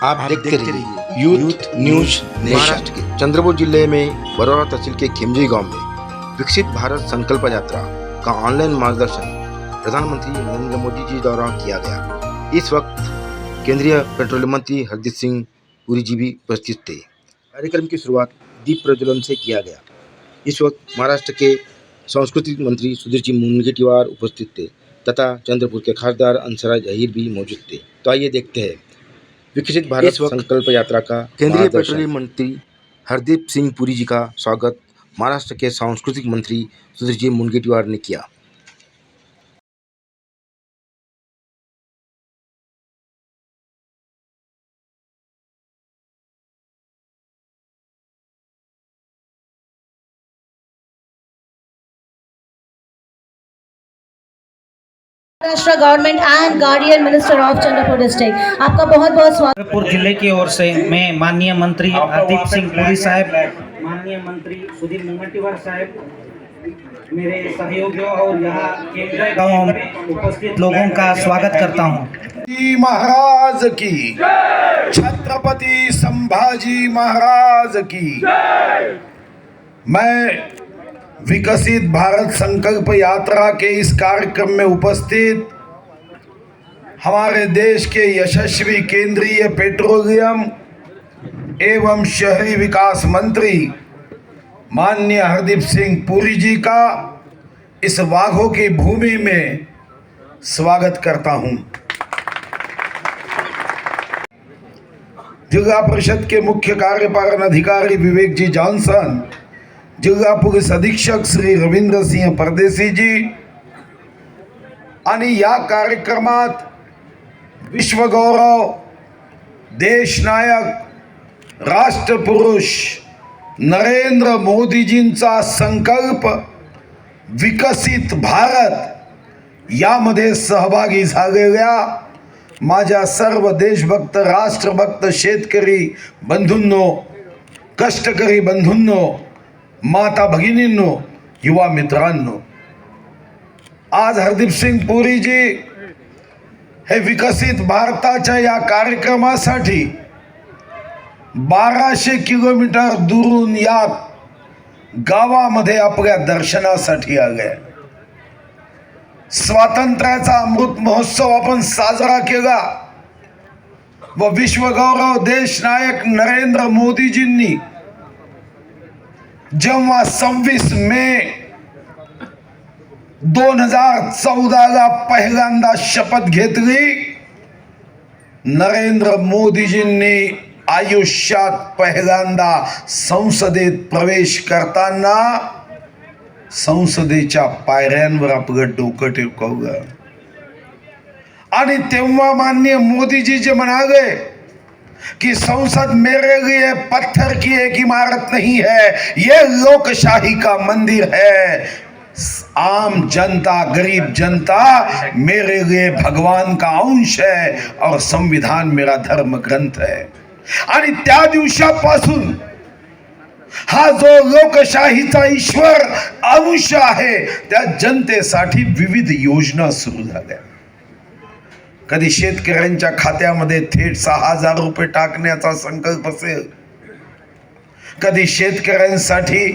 आप देखते रहिए यूथ न्यूज महाराष्ट्र के चंद्रपुर जिले में बरौरा तहसील के खेमजी गांव में विकसित भारत संकल्प यात्रा का ऑनलाइन मार्गदर्शन प्रधानमंत्री नरेंद्र मोदी जी द्वारा किया गया। इस वक्त केंद्रीय पेट्रोलियम मंत्री हरदीप सिंह पुरी जी भी उपस्थित थे। कार्यक्रम की शुरुआत दीप प्रज्वलन से किया गया। इस वक्त महाराष्ट्र के सांस्कृतिक मंत्री सुधीर जी मुनगंटीवार उपस्थित थे तथा चंद्रपुर के खासदार अंसराज अहीर भी मौजूद थे। तो आइए देखते हैं विकसित भारत संकल्प यात्रा का केंद्रीय पेट्रोलियम मंत्री हरदीप सिंह पुरी जी का स्वागत महाराष्ट्र के सांस्कृतिक मंत्री सुधीर जी मुनगंटीवार ने किया। Maharashtra government and guardian minister of Chandrapur district, आपका बहुत बहुत स्वागत। चंद्रपुर जिले की ओर से मैं माननीय मंत्री हरदीप सिंह पुरी साहब, माननीय मंत्री सुधीर मुनगंटीवार साहब, मेरे सहयोगियों और यहाँ केंद्रीय गांव में उपस्थित लोगों का स्वागत करता हूँ। महाराज की, छत्रपति संभाजी महाराज की। मैं विकसित भारत संकल्प यात्रा के इस कार्यक्रम में उपस्थित हमारे देश के यशस्वी केंद्रीय पेट्रोलियम एवं शहरी विकास मंत्री माननीय हरदीप सिंह पुरी जी का इस वाघों की भूमि में स्वागत करता हूं। जिला परिषद के मुख्य कार्यपालन अधिकारी विवेक जी जॉनसन, जिल्हा पोलीस अधीक्षक श्री रवींद्र सिंह परदेसी जी आणि या कार्यक्रमात विश्वगौरव, देशनायक, राष्ट्रपुरुष नरेंद्र मोदीजींचा संकल्प विकसित भारत यामध्ये सहभागी झालेल्या माझ्या सर्व देशभक्त, राष्ट्रभक्त शेतकरी बंधूंनो, कष्टकरी बंधूंनो, माता भगिनींनो, युवा मित्रांनो, आज हरदीप सिंह पुरी जी हे विकसित भारताच्या या कार्यक्रमासाठी 1200 किलोमीटर दूरून या गावामध्ये आपल्या दर्शनासाठी आले। स्वातंत्र्याचा अमृत महोत्सव आपण साजरा केला व विश्वगौरव देशनायक नरेंद्र मोदीजींनी जेव्हा 26 मे 2014 पहिल्यांदा शपथ घेतली, नरेंद्र मोदीजींनी आयुष्यात पहिल्यांदा संसदेत प्रवेश करताना संसदेच्या पायऱ्यांवर आपलं डोकं टेकवलं आणि तेव्हा माननीय मोदीजी जे म्हणाले कि संसद मेरे लिए पत्थर की एक इमारत नहीं है, ये लोकशाही का मंदिर है। आम जनता, गरीब जनता मेरे लिए भगवान का अंश है और संविधान मेरा धर्म ग्रंथ है। आणि त्या दिवसापासून हा जो लोकशाहीचा ईश्वर अंश आहे त्या जनतेसाठी विविध योजना सुरू झाल्या। कधी शेतकऱ्यांच्या खात्यामध्ये थेट 6000 रुपये टाकण्याचा संकल्प असेल, कधी शेतकऱ्यांसाठी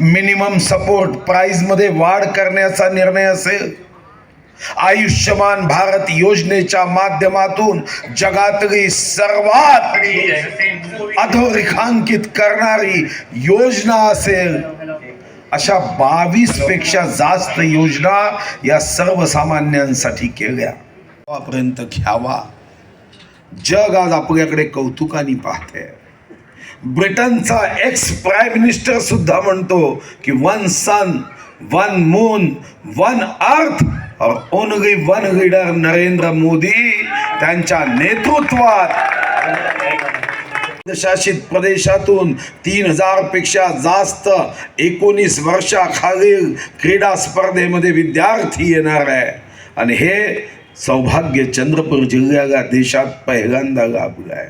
मिनिमम सपोर्ट प्राइस मध्ये वाढ करण्याचा निर्णय असेल, आयुष्यमान भारत योजनेच्या माध्यमातून जगातली सर्वात अधोरेखांकित करणारी योजना असेल, अशा 22 पेक्षा जास्त योजना या सर्वसामान्यांसाठी केल्या। पर्यंत घ्यावा। जग आज आपल्याकडे कौतुकाने पाहते। ब्रिटनचा एक्स प्राइम मिनिस्टर सुद्धा म्हणतो की 1 सन, 1 मून, 1 अर्थ और ओनली 1 लीडर नरेंद्र मोदी त्यांच्या नेतृत्वात शासित प्रदेशातून 3000 पेक्षा जास्त 19 वर्षाखालील क्रीडा स्पर्धेमध्ये विद्यार्थी येणार आहे आणि हे सौभाग्य चंद्रपूर जिल्ह्याला देशात पहिल्यांदा लाभलं आहे।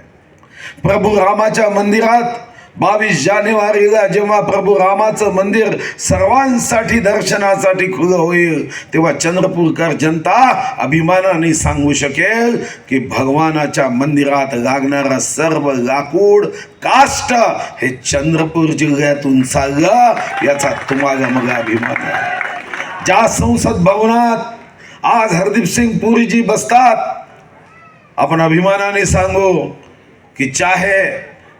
प्रभू रामाच्या मंदिरात 22 जानेवारीला जेव्हा प्रभू रामाचं मंदिर सर्वांसाठी दर्शनासाठी खुलं होईल तेव्हा चंद्रपूरकर जनता अभिमानाने सांगू शकेल की भगवानाच्या मंदिरात लागणारा सर्व लाकूड काष्ट हे चंद्रपूर जिल्ह्यातून चाललं, याचा तुम्हाला मग अभिमान आहे। ज्या संसद भवनात आज हरदीप सिंग पुरी जी बसतात, अपन अभिमानाने सांगो कि चाहे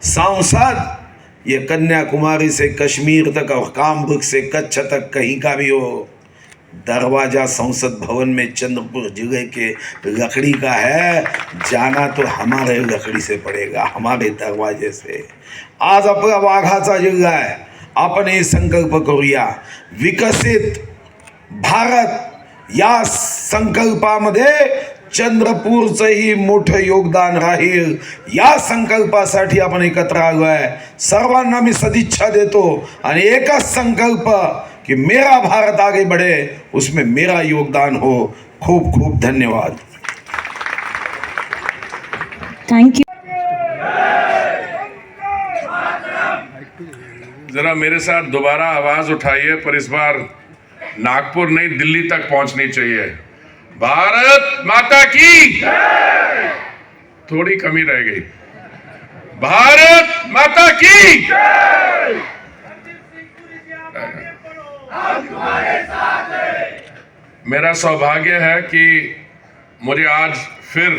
सांसद ये कन्याकुमारी से कश्मीर तक और कामरूप से कच्छ तक कहीं का भी हो, दरवाजा संसद भवन में चंद्रपुर जिले के लकड़ी का है, जाना तो हमारे लकड़ी से पड़ेगा, हमारे दरवाजे से। आज आपला वाघाचा जिल्हा आहे, आपण हे संकल्प करूया, विकसित भारत या संकल्पामध्ये चंद्रपूरचंही मोठं योगदान राहील। या संकल्पासाठी आपण एकत्र आलो आहे। सर्वांना मी सदिच्छा देतो आणि एकच संकल्प कि मेरा भारत आगे बढ़े, उसमें मेरा योगदान हो। खूब खूब धन्यवाद। Thank you. जरा मेरे साथ दोबारा आवाज उठाइए, पर इस बार नागपुर नहीं दिल्ली तक पहुंचनी चाहिए। भारत माता की थोड़ी कमी रह गई। भारत माता की मेरा सौभाग्य है कि मुझे आज फिर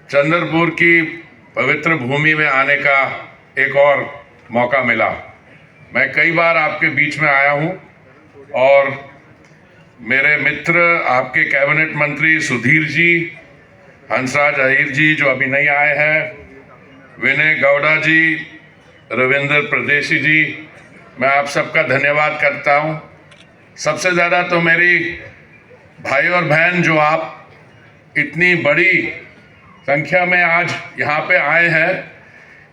चंद्रपुर की पवित्र भूमि में आने का एक और मौका मिला। मैं कई बार आपके बीच में आया हूं और मेरे मित्र आपके कैबिनेट मंत्री सुधीर जी, हंसराज अहीर जी जो अभी नहीं आए हैं, विनय गौड़ा जी, रविंद्र प्रदेशी जी, मैं आप सबका धन्यवाद करता हूं। सबसे ज़्यादा तो मेरी भाई और बहन जो आप इतनी बड़ी संख्या में आज यहाँ पे आए हैं,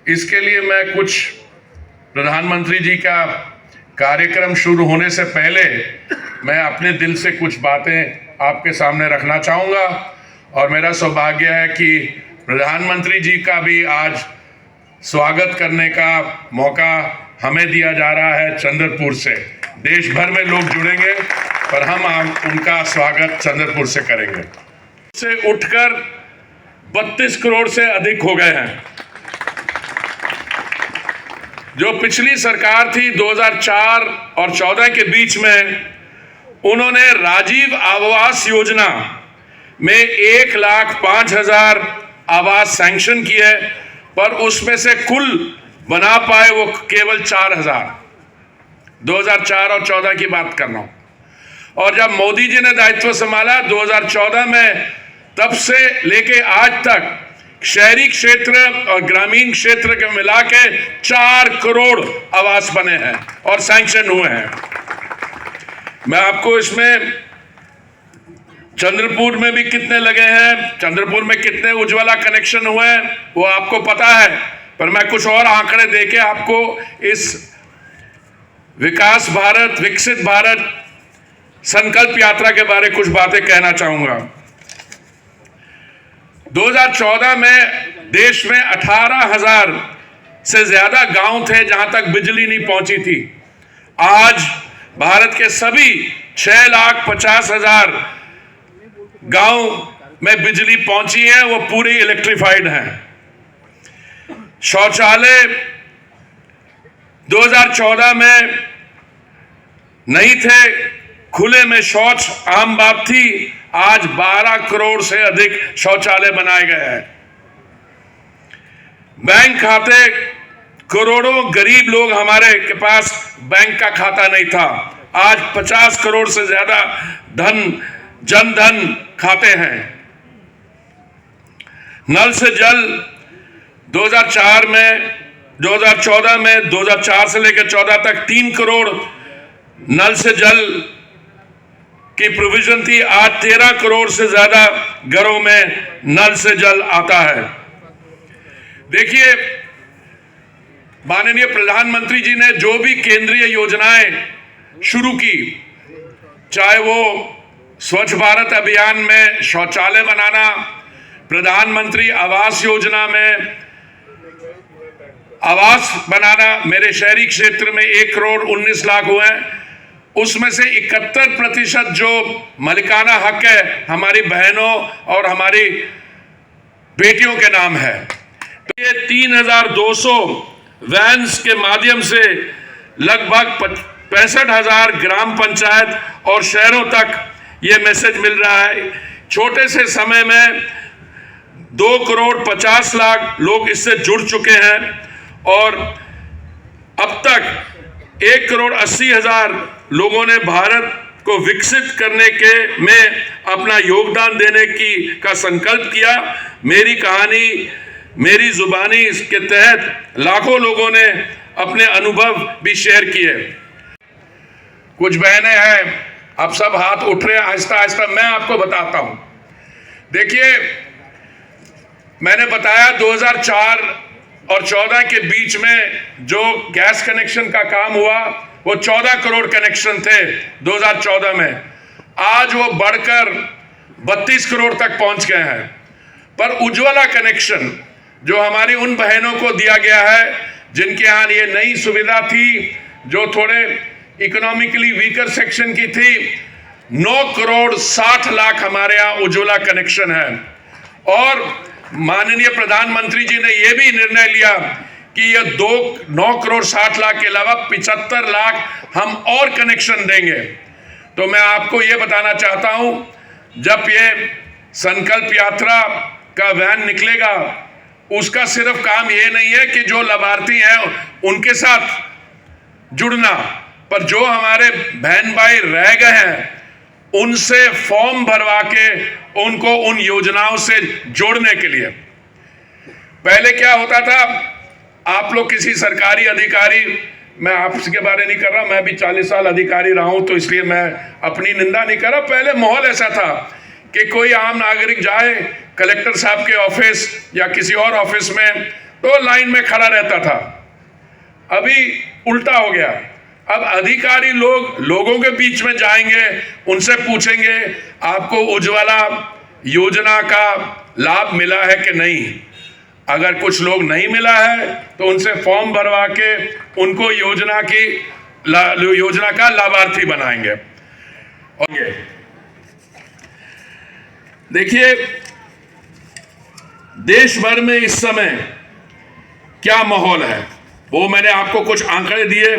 इसके लिए मैं कुछ प्रधानमंत्री जी का कार्यक्रम शुरू होने से पहले मैं अपने दिल से कुछ बातें आपके सामने रखना चाहूँगा। और मेरा सौभाग्य है कि प्रधानमंत्री जी का भी आज स्वागत करने का मौका हमें दिया जा रहा है चंद्रपुर से। देश भर में लोग जुड़ेंगे पर हम उनका स्वागत चंद्रपुर से करेंगे। से उठकर 32 करोड़ से अधिक हो गए हैं। जो पिछली सरकार थी 2004 और 14 के बीच में, उन्होंने राजीव आवास योजना में 1,05,000 आवास सैंक्शन किए, पर उसमें से कुल बना पाए वो केवल 4,000। 2004 और 14 की बात कर रहा हूं। और जब मोदी जी ने दायित्व संभाला 2014 में, तब से लेके आज तक शहरी क्षेत्र और ग्रामीण क्षेत्र के मिला के 4 करोड़ आवास बने हैं और सैंक्शन हुए हैं। मैं आपको इसमें चंद्रपुर में भी कितने लगे हैं, चंद्रपुर में कितने उज्ज्वला कनेक्शन हुए हैं, वो आपको पता है, पर मैं कुछ और आंकड़े देके आपको इस विकास भारत, विकसित भारत संकल्प यात्रा के बारे कुछ बातें कहना चाहूंगा। 2014 में देश में 18,000 से ज्यादा गांव थे जहां तक बिजली नहीं पहुंची थी। आज भारत के सभी 6,50,000 गांव में बिजली पहुंची है, वो पूरी इलेक्ट्रिफाइड हैं। शौचालय 2014 में नहीं थे, खुले में शौच आम बात थी। आज 12 करोड़ से अधिक शौचालय बनाए गए हैं। बैंक खाते, करोड़ों गरीब लोग हमारे के पास बैंक का खाता नहीं था, आज 50 करोड़ से ज्यादा जन धन खाते हैं। नल से जल 2014 में 2004 से लेकर 14 तक 3 करोड़ नल से जल की प्रोविजन थी। आज 13 करोड़ से ज्यादा घरों में नल से जल आता है। देखिए, माननीय प्रधानमंत्री जी ने जो भी केंद्रीय योजनाएं शुरू की, चाहे वो स्वच्छ भारत अभियान में शौचालय बनाना, प्रधानमंत्री आवास योजना में आवास बनाना मेरे शहरी क्षेत्र में 1 करोड़ 19 लाख हुए हैं, उसमें से 71% जो मालिकाना हक है हमारी बहनों और हमारी बेटियों के नाम है। तो ये 3200 वैन्स के माध्यम से लगभग 65,000 ग्राम पंचायत और शहरों तक ये मैसेज मिल रहा है। छोटे से समय में 2 करोड़ 50 लाख लोग इससे जुड़ चुके हैं और अब तक 1 करोड़ 80 हजार लोगों ने भारत को विकसित करने के में अपना योगदान देने का संकल्प किया। मेरी कहानी मेरी जुबानी के तहत लाखों लोगों ने अपने अनुभव भी शेयर किए। कुछ बहनें हैं, अब सब हाथ उठ रहे हैं आहिस्ता आहिस्ता, मैं आपको बताता हूं। देखिए, मैंने बताया 2004 और 14 के बीच में जो गैस कनेक्शन का काम हुआ वो 14 करोड़ कनेक्शन थे 2014 में। आज वो बढ़कर 32 करोड़ तक पहुंच गए हैं। पर उज्ज्वला कनेक्शन जो हमारी उन बहनों को दिया गया है जिनके यहाँ ये नई सुविधा थी, जो थोड़े इकोनॉमिकली वीकर सेक्शन की थी, 9 करोड़ 60 लाख हमारे यहाँ उज्ज्वला कनेक्शन है। और माननीय प्रधानमंत्री जी ने यह भी निर्णय लिया कि यह 9 करोड़ 60 लाख के अलावा 75 लाख हम और कनेक्शन देंगे। तो मैं आपको यह बताना चाहता हूं, जब ये संकल्प यात्रा का वैन निकलेगा, उसका सिर्फ काम यह नहीं है कि जो लाभार्थी हैं उनके साथ जुड़ना, पर जो हमारे बहन भाई रह गए हैं उनसे फॉर्म भरवा के उनको उन योजनाओं से जोड़ने के लिए। पहले क्या होता था, आप लोग किसी सरकारी अधिकारी, मैं आपके बारे नहीं कर रहा, मैं भी 40 साल अधिकारी रहा हूं तो इसलिए मैं अपनी निंदा नहीं कर रहा। पहले माहौल ऐसा था कि कोई आम नागरिक जाए कलेक्टर साहब के ऑफिस या किसी और ऑफिस में तो लाइन में खड़ा रहता था। अभी उल्टा हो गया, अब अधिकारी लोगों के बीच में जाएंगे, उनसे पूछेंगे आपको उज्ज्वला योजना का लाभ मिला है कि नहीं। अगर कुछ लोग नहीं मिला है तो उनसे फॉर्म भरवा के उनको योजना का लाभार्थी बनाएंगे। और देखिए, देश भर में इस समय क्या माहौल है वो मैंने आपको कुछ आंकड़े दिए।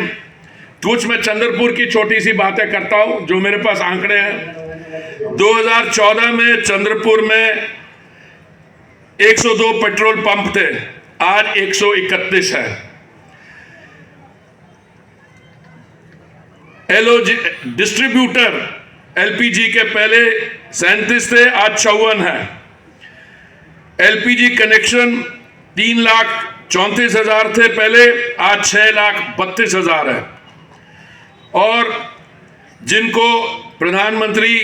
कुछ मैं चंद्रपुर की छोटी सी बातें करता हूं जो मेरे पास आंकड़े हैं। 2014 में चंद्रपुर में 102 पेट्रोल पंप थे, आज 131 है। एलओजी डिस्ट्रीब्यूटर एलपीजी के पहले 37 थे, आज 54 है। एलपीजी कनेक्शन 3,34,000 थे पहले, आज 6,32,000 है। और जिनको प्रधानमंत्री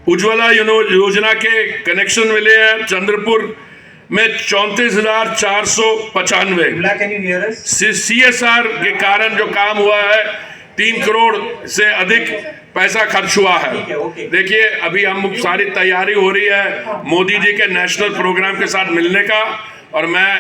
उज्ज्वला योजना के कनेक्शन मिले हैं चंद्रपुर में 34,495। CSR के कारण जो काम हुआ है 3 करोड़ से अधिक पैसा खर्च हुआ है। देखिए, अभी हम सारी तैयारी हो रही है मोदी जी के नेशनल प्रोग्राम के साथ मिलने का, और मैं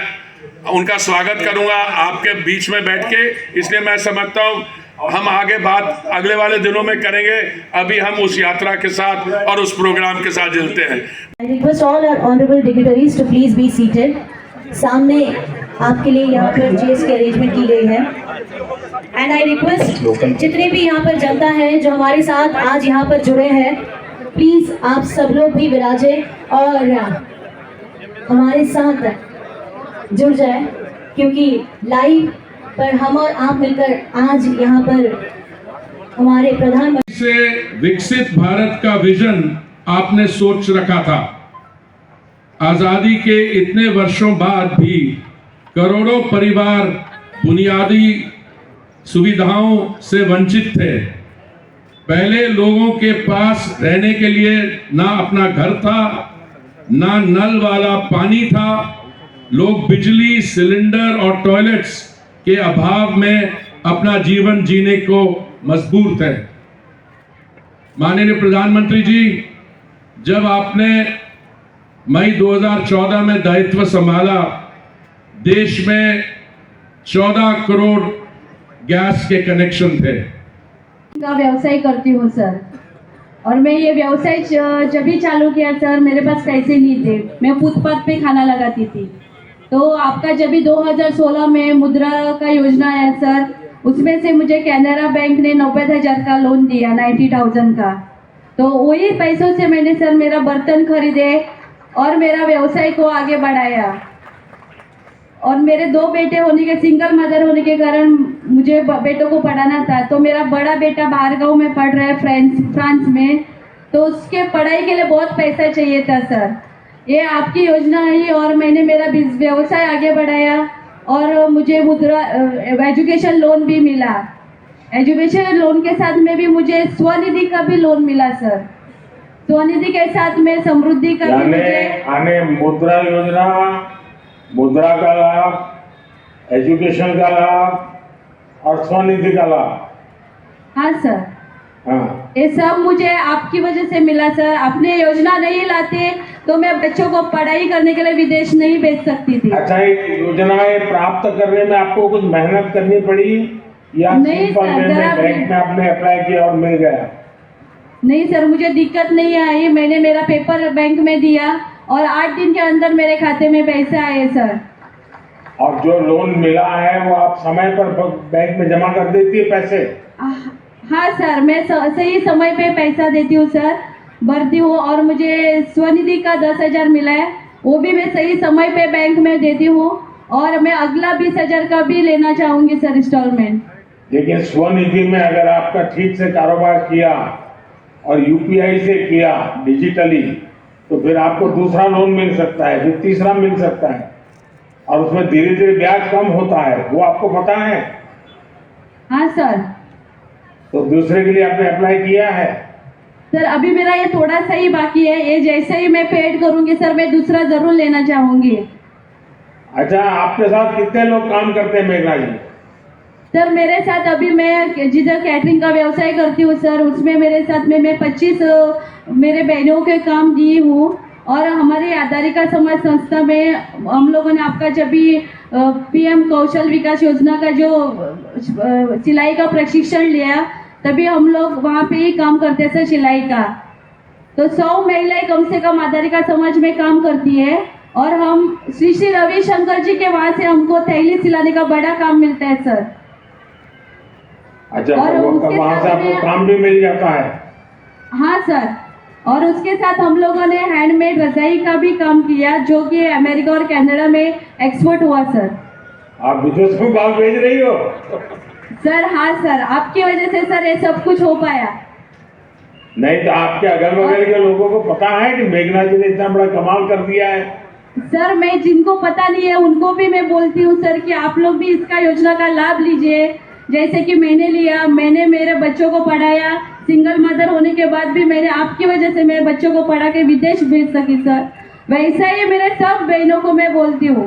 उनका स्वागत करूंगा आपके बीच में बैठ के। इसलिए मैं समझता हूं हम आगे बात अगले वाले दिनों में करेंगे। अभी हम उस यात्रा के साथ और उस प्रोग्राम के साथ जुड़ते हैं। I request all our honorable dignitaries to please be seated. सामने आपके लिए यहाँ पर चेयर्स की अरेंजमेंट की गई है। एंड आई रिक्वेस्ट जितने भी यहाँ पर जनता है जो हमारे साथ आज यहाँ पर जुड़े हैं, प्लीज आप सब लोग भी विराजे और हमारे साथ जुड़ जाए, क्योंकि लाइव पर हम और आप मिलकर आज यहाँ पर हमारे प्रधानमंत्री से विकसित भारत का विजन आपने सोच रखा था। आजादी के इतने वर्षों बाद भी करोड़ों परिवार बुनियादी सुविधाओं से वंचित थे। पहले लोगों के पास रहने के लिए ना अपना घर था, ना नल वाला पानी था। लोग बिजली, सिलेंडर और टॉयलेट्स के अभाव में अपना जीवन जीने को मजबूर थे। माननीय प्रधानमंत्री जी, जब आपने मई 2014 में दायित्व संभाला, देश में 14 करोड़ गैस के कनेक्शन थे। का व्यवसाय करती हूँ सर, और मैं ये व्यवसाय जब भी चालू किया सर, मेरे पास पैसे नहीं थे, मैं फुटपाथ पे खाना लगाती थी। तो आपका जब भी 2016 में मुद्रा का योजना आया सर, उसमें से मुझे कैनरा बैंक ने 90,000 का लोन दिया, 90,000 का। तो वही पैसों से मैंने सर मेरा बर्तन खरीदे और मेरा व्यवसाय को आगे बढ़ाया। और मेरे 2 बेटे होने के, सिंगल मदर होने के कारण मुझे बेटों को पढ़ाना था। तो मेरा बड़ा बेटा बाहर गाँव में पढ़ रहा है फ्रांस में, तो उसके पढ़ाई के लिए बहुत पैसा चाहिए था सर। ये आपकी योजना आई और मैंने मेरा व्यवसाय आगे बढ़ाया और मुझे मुद्रा एजुकेशन लोन भी मिला। एजुकेशन लोन के साथ में भी मुझे स्वनिधि का भी लोन मिला सर। स्वनिधि के साथ में समृद्धि का भी मुझे आने मुद्रा योजना, मुद्रा का लाभ, एजुकेशन का लाभ और स्वनिधि का लाभ। हाँ सर, हाँ, ये सब मुझे आपकी वजह से मिला सर। अपने योजना नहीं लाते तो मैं बच्चों को पढ़ाई करने के लिए विदेश नहीं भेज सकती थी। अच्छा, ये योजनाएं प्राप्त करने में आपको कुछ मेहनत करनी पड़ी या नहीं सिंपल सर, वे में जरा बैंक में आपने अप्लाई किया और मिल गया? नहीं सर, मुझे दिक्कत नहीं आई। मैंने मेरा पेपर बैंक में दिया और 8 दिन के अंदर मेरे खाते में पैसे आए सर। और जो लोन मिला है वो आप समय पर बैंक में जमा कर देती है पैसे? हाँ सर, मैं सही समय पे पैसा देती हूँ सर, भरती हूँ। और मुझे स्वनिधि का 10,000 मिला है, वो भी मैं सही समय पे बैंक में देती हूँ। और मैं अगला 20,000 का भी लेना चाहूँगी सर इंस्टॉलमेंट। लेकिन स्वनिधि में अगर आपका ठीक से कारोबार किया और यूपीआई से किया डिजिटली, तो फिर आपको दूसरा लोन मिल सकता है, फिर तीसरा मिल सकता है, और उसमें धीरे धीरे ब्याज कम होता है, वो आपको पता है? हाँ सर। तो दूसरे के लिए आपने अप्लाई किया है? सर अभी मेरा ये थोड़ा सा ही बाकी है, ये जैसे ही मैं पेड करूँगी सर, मैं दूसरा जरूर लेना चाहूँगी। अच्छा, आपके साथ कितने लोग काम करते हैं मेघना जी? सर मेरे साथ अभी मैं जिधर कैटरिंग का व्यवसाय करती हूँ सर, उसमें मेरे साथ में मैं 25 मेरे बहनों के काम दी हूँ। और हमारी आधारिका समाज संस्था में हम लोगों ने आपका जब भी पीएम कौशल विकास योजना का जो सिलाई का प्रशिक्षण लिया, तभी हम लोग वहाँ पे ही काम करते थे सिलाई का। तो 100 महिलाएं कम से कम आधारिका समाज में काम करती है। और हम श्री श्री रविशंकर जी के वहाँ से हमको थैली सिलाने का बड़ा काम मिलता है सर। अच्छा, और उसके वहाँ से साथ आपको में- काम भी मिल जाता है? हाँ सर, और उसके साथ हम लोगों ने हैंडमेड रजाई का भी काम किया, जो कि अमेरिका और कनाडा में एक्सपोर्ट हुआ सर। आप विदेश में माल भेज रही हो? सर हाँ सर, आपकी वजह से सर ये सब कुछ हो पाया। नहीं तो आपके अगल बगल के लोगों को पता है कि मेघना जी ने इतना बड़ा कमाल कर दिया है? सर मैं जिनको पता नहीं है उनको भी मैं बोलती हूँ सर कि आप लोग भी इसका योजना का लाभ लीजिए। जैसे कि मैंने लिया, मैंने मेरे बच्चों को पढ़ाया, सिंगल मदर होने के बाद भी मैंने आपकी वजह से मेरे बच्चों को पढ़ा के विदेश भेज सकी सर। वैसा ही मेरे सब बहनों को मैं बोलती हूँ।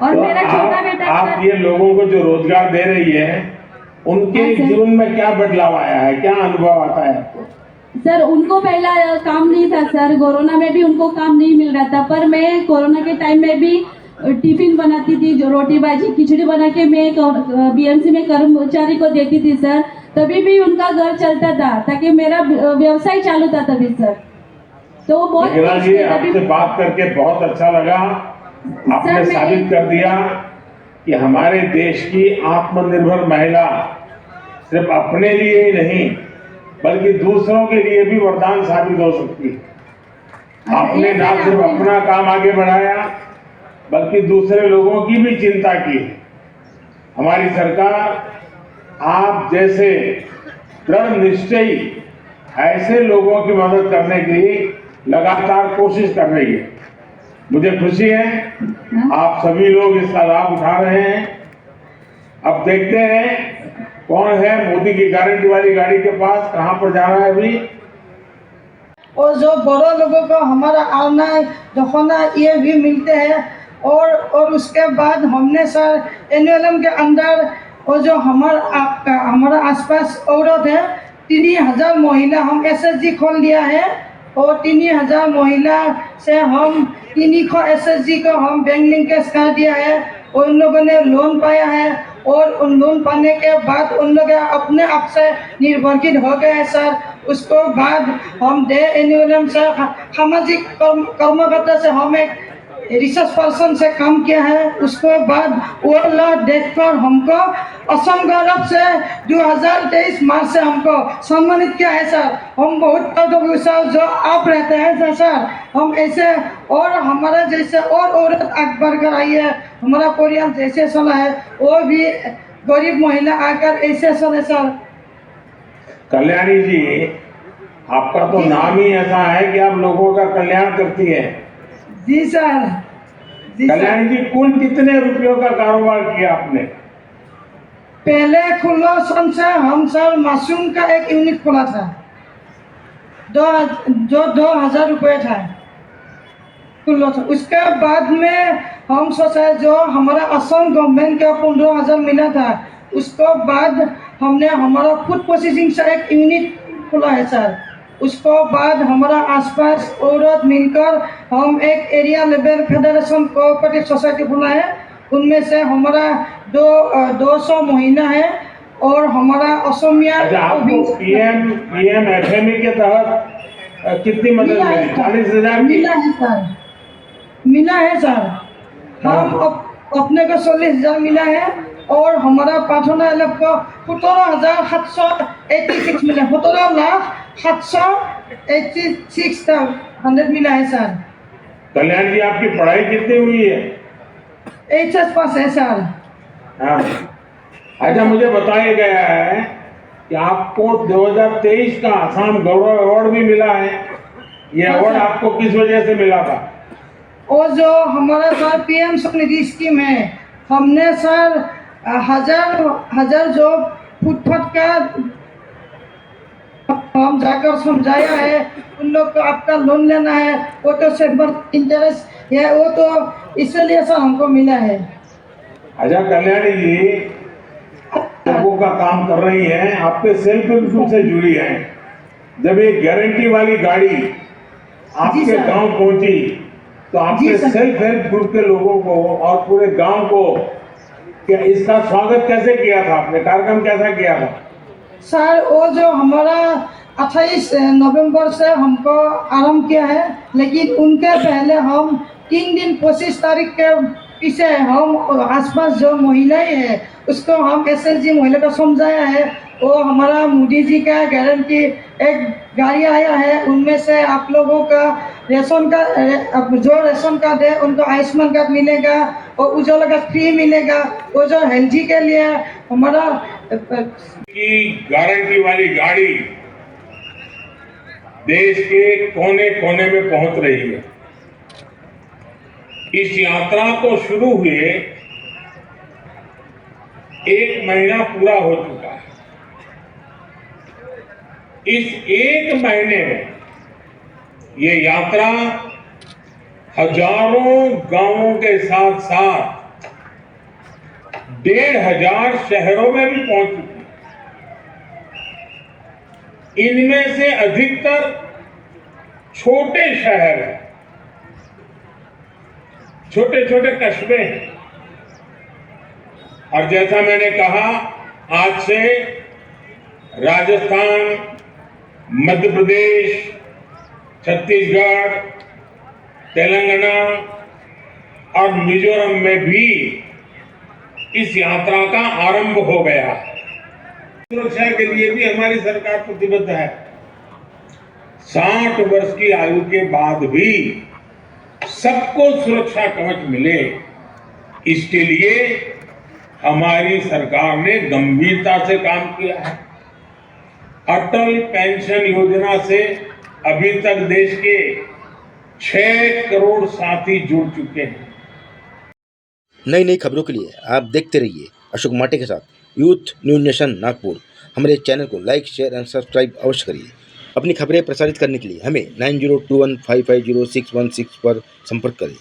और तो मेरा छोटा बेटा आप सर, ये लोगों को जो रोजगार दे रही है, उनके हाँ, सर। जीवन में क्या बदलाव आया है, क्या अनुभव आता है आपको? सर उनको पहला काम नहीं था सर, कोरोना में भी उनको काम नहीं मिल रहा था। पर मैं कोरोना के टाइम में भी टिफिन बनाती थी, जो रोटी भाजी खिचड़ी बना के मैं बीएमसी में कर्मचारी को देती थी सर। तभी भी उनका घर चलता था, ताकि मेरा व्यवसाय चालू था तभी सर। तो वो बहुत मेघना खुश जी, थे तभी। आपसे बात करके बहुत अच्छा लगा। आपने मैं- साबित कर दिया कि हमारे देश की आत्मनिर्भर महिला सिर्फ अपने लिए ही नहीं, बल्कि दूसरों के लिए भी वरदान साबित हो सकती है। आपने ना सिर्फ अपना काम आगे बढ़ाया, बल्कि दूसरे लोगों की भी चिंता की। हमारी सरकार आप जैसे दृढ़ निश्चयी ऐसे लोगों की मदद करने की लगातार कोशिश कर रही है। मुझे खुशी है आप सभी लोग इसका लाभ उठा रहे हैं। अब देखते हैं कौन है मोदी की गारंटी वाली गाड़ी के पास, कहां पर जा रहा है अभी। और जो बड़ों लोगों को हमारा आना दफना ये भी मिलते हैं। और उसके बाद हमने सर एनएलएम के अंदर और जो हमारा आसपास औरत है 3,000 महिला हम एसएचजी खोल दिया है। और 3,000 महिला से हम 300 एसएचजी को हम बैंक लिंकेज कर दिया है। उन लोगों ने लोन पाया है और उन लोन पाने के बाद उन लोग अपने आप से निर्भरकित हो गए हैं सर। उसको बाद हम डे एनुअल से सामाजिक कर्मकर्ता से हम एक रिसर्च पर्सन से काम किया है। उसके बाद वर्ल्ड देखकर हमको असम गौरव से 2023 मार्च से हमको सम्मानित किया है सर। हम बहुत प्राउड सर जो आप रहते हैं सर। हम ऐसे और हमारा जैसे और औरत आगे बढ़कर आई है, हमारा परिवार जैसे चला है वो भी गरीब महिला आकर ऐसे चले सर। कल्याणी जी, आपका तो नाम ही ऐसा है कि आप लोगों का कल्याण करती है। जी सर। जी सर। कल्याणी जी, कुल कितने रुपयों का कारोबार किया आपने? पहले खुला सन से हम सर मासूम का एक यूनिट खोला था जो 2000 रुपये था खुला था। उसके बाद में हम सोचे जो हमारा असम गवर्नमेंट का 15,000 मिला था, उसको बाद हमने हमारा फूड प्रोसेसिंग से एक यूनिट खोला है सर। उसको बाद हमारा आसपास औरत मिलकर हम एक area level federation cooperative society खोला है। उनमें से हमारा 200 महिला है और हमारा असमिया। अच्छा, आपको पीएम एफएमई के तहत कितनी मदद मिली? 40,000 मिला है सर। मिला है सर। हम अपने को 40,000 मिला है और हमारा पाठना अलग को 17,786 मिला। 17,786 मिला है सर। कल्याण जी, आपकी पढ़ाई कितनी हुई है? HS पास है सर। हाँ। अच्छा, मुझे बताया गया है कि आपको 2023 का आसाम गौरव अवार्ड भी मिला है। ये अवार्ड आपको किस वजह से मिला था? और जो हमारा सर PM स्वनिधि स्कीम है, हमने सर हजार जो फुटपाथ का हम जाकर समझाया है उन लोग को आपका लोन लेना है वो तो सिर्फ इंटरेस्ट है, वो तो इसलिए सर हमको मिला है। अच्छा कल्याणी जी, लोगों का काम कर रही हैं, आपके सेल्फ हेल्प ग्रुप से जुड़ी हैं। जब ये गारंटी वाली गाड़ी आपके गांव पहुंची तो आपके सेल्फ हेल्प ग्रुप के लोगों को और पूरे गांव को क्या इसका स्वागत कैसे किया था आपने? कार्यक्रम कैसा किया था? सर वो जो हमारा 28 नवंबर से हमको आरंभ किया है, लेकिन उनके पहले हम 3 दिन 25 तारीख के पीछे हम आसपास जो महिलाएं हैं उसको हम SLG महिला को समझाया है। वो हमारा मोदी जी का गारंटी एक गाड़ी आया है, उनमें से आप लोगों का रेशन का जो रेशन कार्ड है उनको आयुष्मान कार्ड मिलेगा और उज्ज्वला का फ्री मिलेगा। वो जो हेल्थ के लिए हमारा की गारंटी वाली गाड़ी देश के कोने कोने में पहुंच रही है। इस यात्रा को शुरू हुए 1 महीना पूरा हो चुका है। इस 1 महीने में ये यात्रा हजारों गांवों के साथ साथ 1,500 शहरों में भी पहुंच चुकी है। इनमें से अधिकतर छोटे शहर हैं, छोटे छोटे कस्बे हैं। और जैसा मैंने कहा, आज से राजस्थान, मध्य प्रदेश, छत्तीसगढ़, तेलंगाना और मिजोरम में भी इस यात्रा का आरंभ हो गया। सुरक्षा के लिए भी हमारी सरकार प्रतिबद्ध है। 60 वर्ष की आयु के बाद भी सबको सुरक्षा कवच मिले, इसके लिए हमारी सरकार ने गंभीरता से काम किया है। अटल पेंशन योजना से अभी तक देश के 6 करोड़ साथी जुड़ चुके हैं। नई नई खबरों के लिए आप देखते रहिए अशोक माटे के साथ यूथ न्यूज नेशन नागपुर। हमारे चैनल को लाइक, शेयर एंड सब्सक्राइब अवश्य करिए। अपनी खबरें प्रसारित करने के लिए हमें 9021550616 पर संपर्क करें।